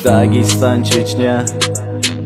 Дагестан, Чечня,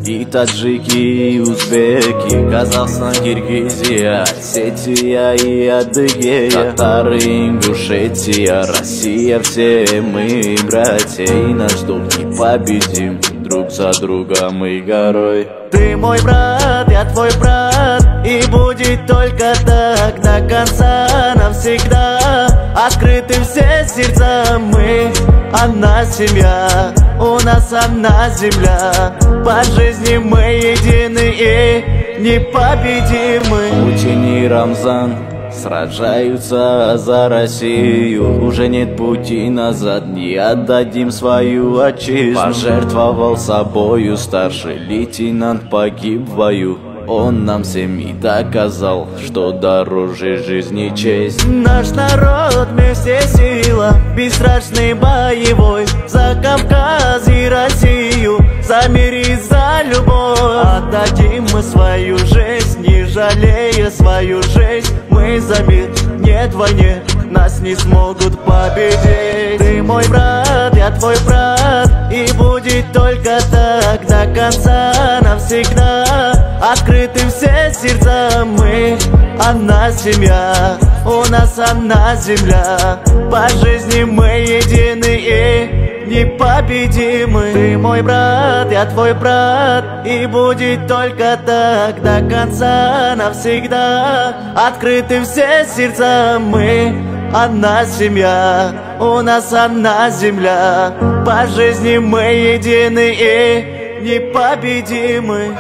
и таджики, и узбеки, Казахстан, Киргизия, Осетия и Адыгея, татары, Ингушетия, Россия, все мы братья, и наш долг непобедим, друг за другом и горой. Ты мой брат, я твой брат, и будет только так до конца навсегда. Открыты все сердца мы, одна семья, у нас одна земля. По жизни мы едины и непобедимы. Путин и Рамзан сражаются за Россию. Уже нет пути назад, не отдадим свою отчизну. Пожертвовал собою старший лейтенант, погиб в бою. Он нам всем и доказал, что дороже жизни честь. Наш народ вместе сила, бесстрашный боевой, за Кавказ и Россию, за мир и за любовь. Отдадим мы свою жизнь, не жалея свою жизнь. Мы за мир, нет войне, нас не смогут победить. Ты мой брат, я твой брат, и будет только так до конца навсегда. Открыты все сердца мы, одна семья, у нас одна земля. По жизни мы едины и непобедимы. Ты мой брат, я твой брат, и будет только так до конца навсегда. Открыты все сердца мы, одна семья, у нас одна земля. По жизни мы едины и непобедимы.